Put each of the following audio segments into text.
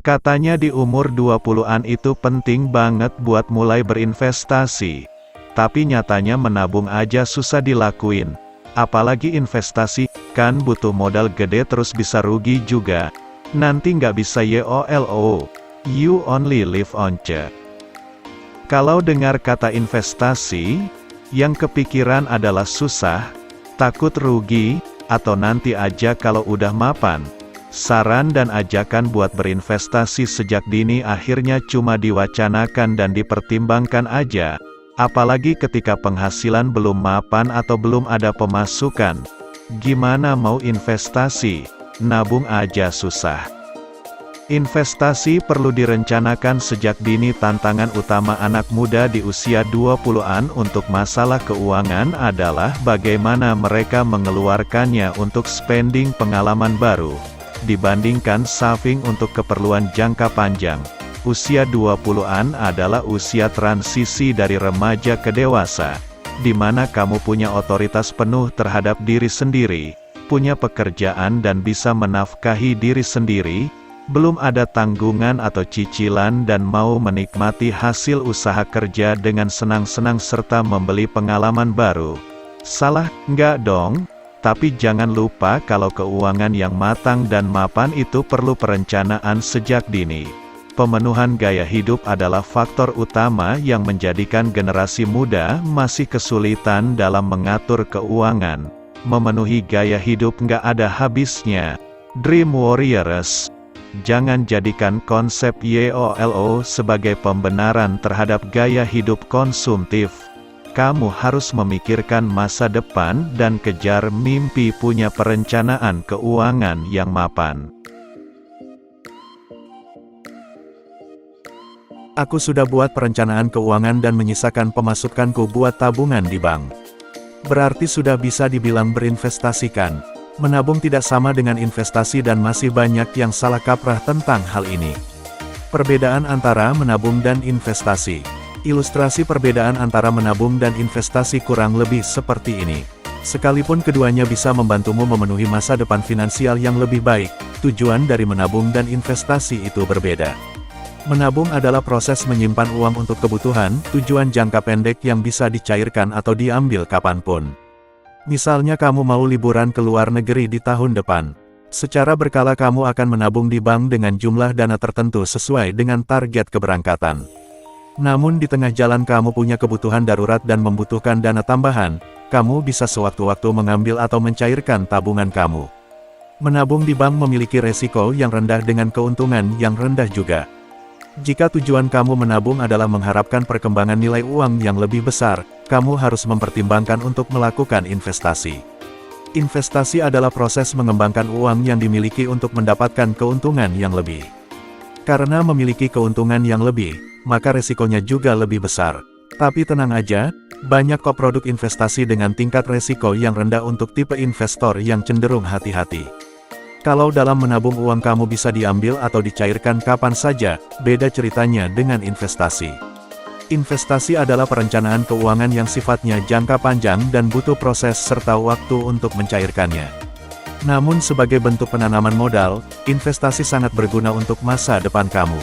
Katanya di umur 20-an itu penting banget buat mulai berinvestasi. Tapi nyatanya menabung aja susah dilakuin. Apalagi investasi, kan butuh modal gede terus bisa rugi juga. Nanti nggak bisa YOLO. You only live once. Kalau dengar kata investasi, yang kepikiran adalah susah, takut rugi, atau nanti aja kalau udah mapan. Saran dan ajakan buat berinvestasi sejak dini akhirnya cuma diwacanakan dan dipertimbangkan aja. Apalagi ketika penghasilan belum mapan atau belum ada pemasukan. Gimana mau investasi? Nabung aja susah. Investasi perlu direncanakan sejak dini. Tantangan utama anak muda di usia 20-an untuk masalah keuangan adalah bagaimana mereka mengeluarkannya untuk spending pengalaman baru, dibandingkan saving untuk keperluan jangka panjang. Usia 20-an adalah usia transisi dari remaja ke dewasa, di mana kamu punya otoritas penuh terhadap diri sendiri, punya pekerjaan dan bisa menafkahi diri sendiri, belum ada tanggungan atau cicilan dan mau menikmati hasil usaha kerja dengan senang-senang serta membeli pengalaman baru. Salah, enggak dong? Tapi jangan lupa kalau keuangan yang matang dan mapan itu perlu perencanaan sejak dini. Pemenuhan gaya hidup adalah faktor utama yang menjadikan generasi muda masih kesulitan dalam mengatur keuangan. Memenuhi gaya hidup nggak ada habisnya. Dream Warriors. Jangan jadikan konsep YOLO sebagai pembenaran terhadap gaya hidup konsumtif. Kamu harus memikirkan masa depan dan kejar mimpi punya perencanaan keuangan yang mapan. Aku sudah buat perencanaan keuangan dan menyisakan pemasukanku buat tabungan di bank. Berarti sudah bisa dibilang berinvestasikan. Menabung tidak sama dengan investasi dan masih banyak yang salah kaprah tentang hal ini. Perbedaan antara menabung dan investasi. Ilustrasi perbedaan antara menabung dan investasi kurang lebih seperti ini. Sekalipun keduanya bisa membantumu memenuhi masa depan finansial yang lebih baik, tujuan dari menabung dan investasi itu berbeda. Menabung adalah proses menyimpan uang untuk kebutuhan, tujuan jangka pendek yang bisa dicairkan atau diambil kapanpun. Misalnya kamu mau liburan ke luar negeri di tahun depan. Secara berkala kamu akan menabung di bank dengan jumlah dana tertentu sesuai dengan target keberangkatan. Namun di tengah jalan kamu punya kebutuhan darurat dan membutuhkan dana tambahan, kamu bisa sewaktu-waktu mengambil atau mencairkan tabungan kamu. Menabung di bank memiliki resiko yang rendah dengan keuntungan yang rendah juga. Jika tujuan kamu menabung adalah mengharapkan perkembangan nilai uang yang lebih besar, kamu harus mempertimbangkan untuk melakukan investasi. Investasi adalah proses mengembangkan uang yang dimiliki untuk mendapatkan keuntungan yang lebih. Karena memiliki keuntungan yang lebih, maka resikonya juga lebih besar. Tapi tenang aja, banyak kok produk investasi dengan tingkat resiko yang rendah untuk tipe investor yang cenderung hati-hati. Kalau dalam menabung uang kamu bisa diambil atau dicairkan kapan saja, beda ceritanya dengan investasi. Investasi adalah perencanaan keuangan yang sifatnya jangka panjang dan butuh proses serta waktu untuk mencairkannya. Namun sebagai bentuk penanaman modal, investasi sangat berguna untuk masa depan kamu.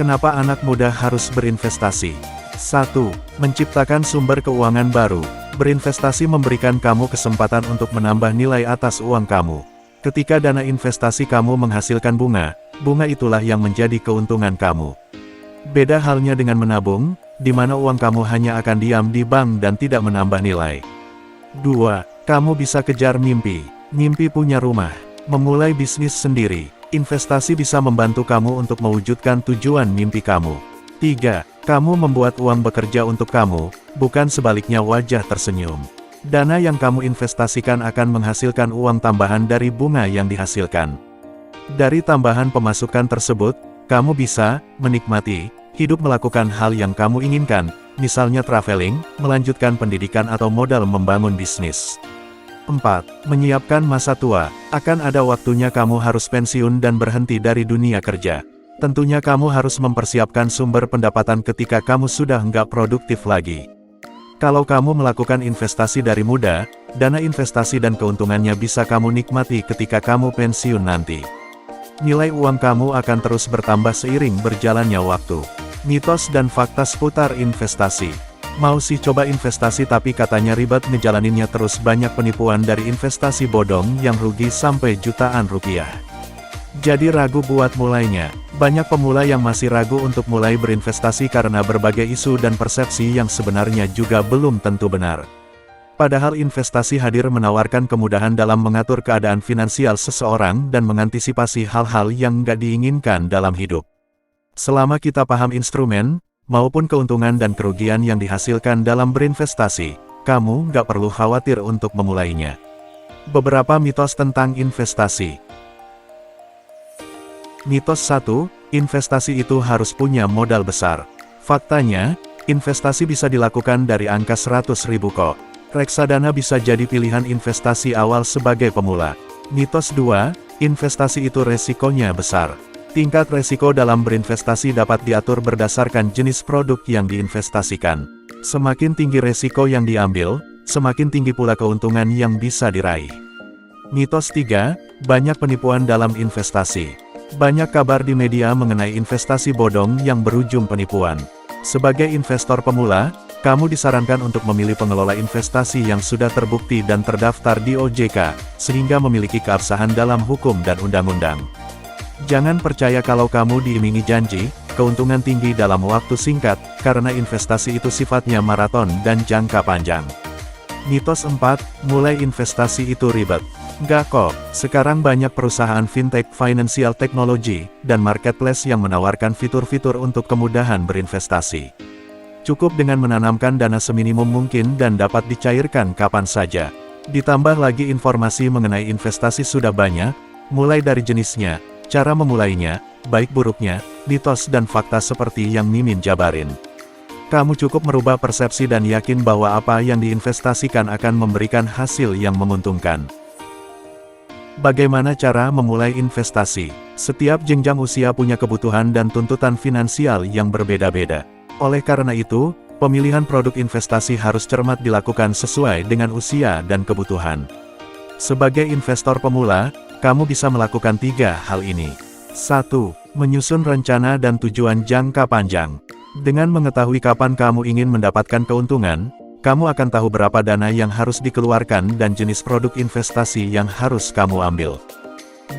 Kenapa anak muda harus berinvestasi? 1. Menciptakan sumber keuangan baru. Berinvestasi memberikan kamu kesempatan untuk menambah nilai atas uang kamu. Ketika dana investasi kamu menghasilkan bunga, bunga itulah yang menjadi keuntungan kamu. Beda halnya dengan menabung, di mana uang kamu hanya akan diam di bank dan tidak menambah nilai. 2. Kamu bisa kejar mimpi. Mimpi punya rumah. Memulai bisnis sendiri. Investasi bisa membantu kamu untuk mewujudkan tujuan mimpi kamu. 3. Kamu membuat uang bekerja untuk kamu, bukan sebaliknya wajah tersenyum. Dana yang kamu investasikan akan menghasilkan uang tambahan dari bunga yang dihasilkan. Dari tambahan pemasukan tersebut, kamu bisa menikmati hidup melakukan hal yang kamu inginkan, misalnya traveling, melanjutkan pendidikan atau modal membangun bisnis. 4. Menyiapkan masa tua. Akan ada waktunya kamu harus pensiun dan berhenti dari dunia kerja. Tentunya kamu harus mempersiapkan sumber pendapatan ketika kamu sudah nggak produktif lagi. Kalau kamu melakukan investasi dari muda, dana investasi dan keuntungannya bisa kamu nikmati ketika kamu pensiun nanti. Nilai uang kamu akan terus bertambah seiring berjalannya waktu. Mitos dan fakta seputar investasi. Mau sih coba investasi tapi katanya ribet ngejalaninnya, terus banyak penipuan dari investasi bodong yang rugi sampai jutaan rupiah. Jadi ragu buat mulainya. Banyak pemula yang masih ragu untuk mulai berinvestasi karena berbagai isu dan persepsi yang sebenarnya juga belum tentu benar. Padahal investasi hadir menawarkan kemudahan dalam mengatur keadaan finansial seseorang dan mengantisipasi hal-hal yang nggak diinginkan dalam hidup. Selama kita paham instrumen, maupun keuntungan dan kerugian yang dihasilkan dalam berinvestasi, kamu nggak perlu khawatir untuk memulainya. Beberapa mitos tentang investasi. Mitos 1, investasi itu harus punya modal besar. Faktanya, investasi bisa dilakukan dari angka 100.000 kok. Reksadana bisa jadi pilihan investasi awal sebagai pemula. Mitos 2, investasi itu resikonya besar. Tingkat resiko dalam berinvestasi dapat diatur berdasarkan jenis produk yang diinvestasikan. Semakin tinggi resiko yang diambil, semakin tinggi pula keuntungan yang bisa diraih. Mitos 3, banyak penipuan dalam investasi. Banyak kabar di media mengenai investasi bodong yang berujung penipuan. Sebagai investor pemula, kamu disarankan untuk memilih pengelola investasi yang sudah terbukti dan terdaftar di OJK, sehingga memiliki keabsahan dalam hukum dan undang-undang. Jangan percaya kalau kamu diimingi janji, keuntungan tinggi dalam waktu singkat, karena investasi itu sifatnya maraton dan jangka panjang. Mitos 4, mulai investasi itu ribet. Nggak kok, sekarang banyak perusahaan fintech, financial technology, dan marketplace yang menawarkan fitur-fitur untuk kemudahan berinvestasi. Cukup dengan menanamkan dana seminimum mungkin dan dapat dicairkan kapan saja. Ditambah lagi informasi mengenai investasi sudah banyak, mulai dari jenisnya, cara memulainya, baik buruknya, mitos dan fakta seperti yang Mimin jabarin. Kamu cukup merubah persepsi dan yakin bahwa apa yang diinvestasikan akan memberikan hasil yang menguntungkan. Bagaimana cara memulai investasi? Setiap jenjang usia punya kebutuhan dan tuntutan finansial yang berbeda-beda. Oleh karena itu, pemilihan produk investasi harus cermat dilakukan sesuai dengan usia dan kebutuhan. Sebagai investor pemula, kamu bisa melakukan 3 hal ini. 1. Menyusun rencana dan tujuan jangka panjang. Dengan mengetahui kapan kamu ingin mendapatkan keuntungan, kamu akan tahu berapa dana yang harus dikeluarkan dan jenis produk investasi yang harus kamu ambil.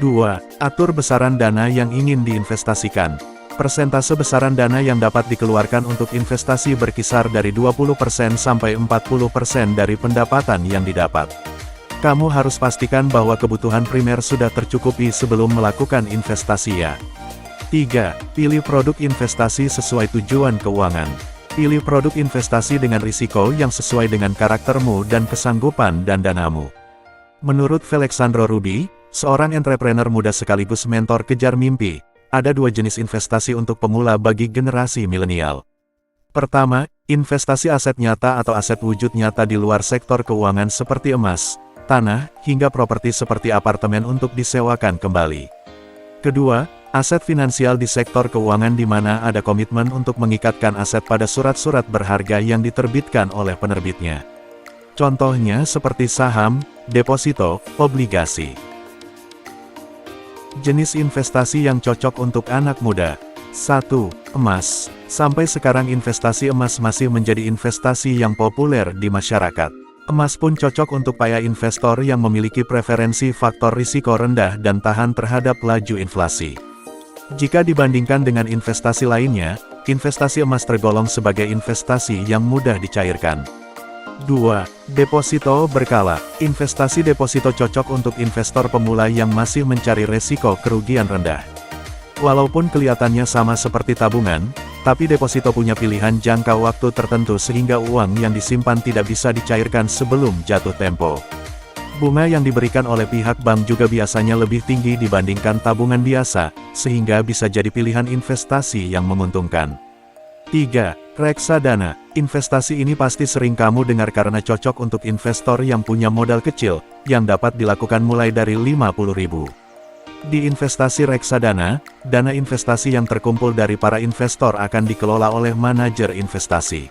2. Atur besaran dana yang ingin diinvestasikan. Persentase besaran dana yang dapat dikeluarkan untuk investasi berkisar dari 20% sampai 40% dari pendapatan yang didapat. Kamu harus pastikan bahwa kebutuhan primer sudah tercukupi sebelum melakukan investasi ya. 3. Pilih produk investasi sesuai tujuan keuangan. Pilih produk investasi dengan risiko yang sesuai dengan karaktermu dan kesanggupan dan danamu. Menurut Felixandro Ruby, seorang entrepreneur muda sekaligus mentor kejar mimpi, ada 2 jenis investasi untuk pemula bagi generasi milenial. Pertama, investasi aset nyata atau aset wujud nyata di luar sektor keuangan seperti emas, tanah, hingga properti seperti apartemen untuk disewakan kembali. Kedua, aset finansial di sektor keuangan di mana ada komitmen untuk mengikatkan aset pada surat-surat berharga yang diterbitkan oleh penerbitnya. Contohnya seperti saham, deposito, obligasi. Jenis investasi yang cocok untuk anak muda. 1. Emas. Sampai sekarang investasi emas masih menjadi investasi yang populer di masyarakat. Emas pun cocok untuk para investor yang memiliki preferensi faktor risiko rendah dan tahan terhadap laju inflasi. Jika dibandingkan dengan investasi lainnya, investasi emas tergolong sebagai investasi yang mudah dicairkan. 2. Deposito berkala. Investasi deposito cocok untuk investor pemula yang masih mencari resiko kerugian rendah. Walaupun kelihatannya sama seperti tabungan, tapi deposito punya pilihan jangka waktu tertentu sehingga uang yang disimpan tidak bisa dicairkan sebelum jatuh tempo. Bunga yang diberikan oleh pihak bank juga biasanya lebih tinggi dibandingkan tabungan biasa, sehingga bisa jadi pilihan investasi yang menguntungkan. 3. Reksadana. Investasi ini pasti sering kamu dengar karena cocok untuk investor yang punya modal kecil, yang dapat dilakukan mulai dari 50.000. Di investasi reksadana, dana investasi yang terkumpul dari para investor akan dikelola oleh manajer investasi.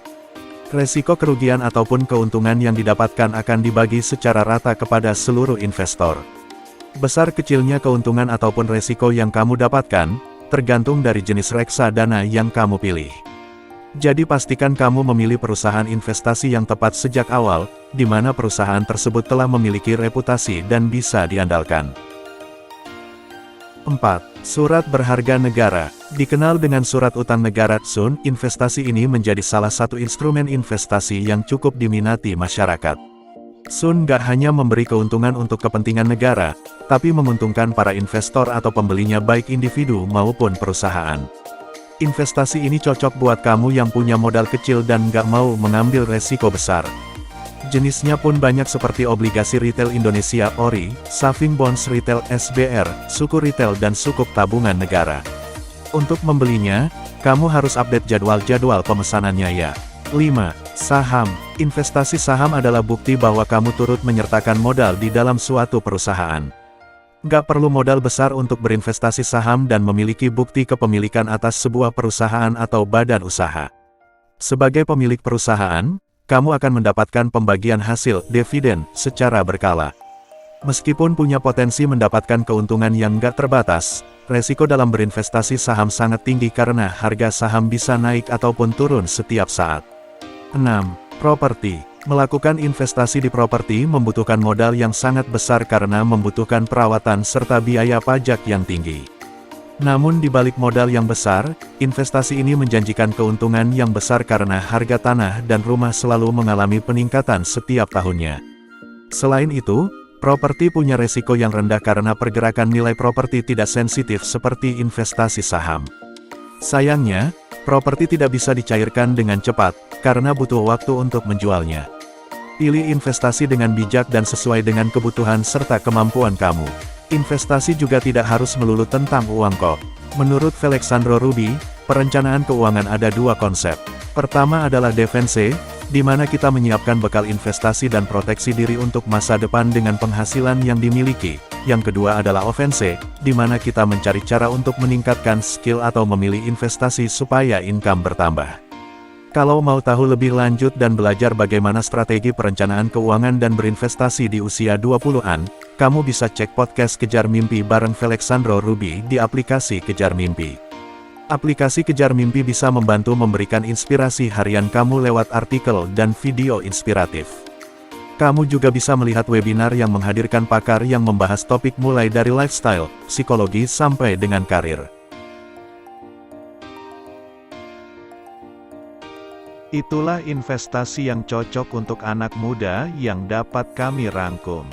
Resiko kerugian ataupun keuntungan yang didapatkan akan dibagi secara rata kepada seluruh investor. Besar kecilnya keuntungan ataupun resiko yang kamu dapatkan, tergantung dari jenis reksadana yang kamu pilih. Jadi pastikan kamu memilih perusahaan investasi yang tepat sejak awal, di mana perusahaan tersebut telah memiliki reputasi dan bisa diandalkan. 4. Surat berharga negara. Dikenal dengan surat utang negara (SUN), investasi ini menjadi salah satu instrumen investasi yang cukup diminati masyarakat. SUN gak hanya memberi keuntungan untuk kepentingan negara, tapi menguntungkan para investor atau pembelinya baik individu maupun perusahaan. Investasi ini cocok buat kamu yang punya modal kecil dan gak mau mengambil resiko besar. Jenisnya pun banyak seperti obligasi retail Indonesia (ORI), saving bonds retail (SBR), sukuk retail dan sukuk tabungan negara. Untuk membelinya, kamu harus update jadwal-jadwal pemesanannya ya. 5. Saham. Investasi saham adalah bukti bahwa kamu turut menyertakan modal di dalam suatu perusahaan. Nggak perlu modal besar untuk berinvestasi saham dan memiliki bukti kepemilikan atas sebuah perusahaan atau badan usaha. Sebagai pemilik perusahaan, kamu akan mendapatkan pembagian hasil dividen secara berkala. Meskipun punya potensi mendapatkan keuntungan yang nggak terbatas, resiko dalam berinvestasi saham sangat tinggi karena harga saham bisa naik ataupun turun setiap saat. 6. Properti. Melakukan investasi di properti membutuhkan modal yang sangat besar karena membutuhkan perawatan serta biaya pajak yang tinggi. Namun di balik modal yang besar, investasi ini menjanjikan keuntungan yang besar karena harga tanah dan rumah selalu mengalami peningkatan setiap tahunnya. Selain itu, properti punya resiko yang rendah karena pergerakan nilai properti tidak sensitif seperti investasi saham. Sayangnya, properti tidak bisa dicairkan dengan cepat, karena butuh waktu untuk menjualnya. Pilih investasi dengan bijak dan sesuai dengan kebutuhan serta kemampuan kamu. Investasi juga tidak harus melulu tentang uang kok. Menurut Felixandro Ruby, perencanaan keuangan ada dua konsep. Pertama adalah defense, di mana kita menyiapkan bekal investasi dan proteksi diri untuk masa depan dengan penghasilan yang dimiliki. Yang kedua adalah offense, di mana kita mencari cara untuk meningkatkan skill atau memilih investasi supaya income bertambah. Kalau mau tahu lebih lanjut dan belajar bagaimana strategi perencanaan keuangan dan berinvestasi di usia 20-an, kamu bisa cek podcast Kejar Mimpi bareng Felixandro Ruby di aplikasi Kejar Mimpi. Aplikasi Kejar Mimpi bisa membantu memberikan inspirasi harian kamu lewat artikel dan video inspiratif. Kamu juga bisa melihat webinar yang menghadirkan pakar yang membahas topik mulai dari lifestyle, psikologi sampai dengan karir. Itulah investasi yang cocok untuk anak muda yang dapat kami rangkum.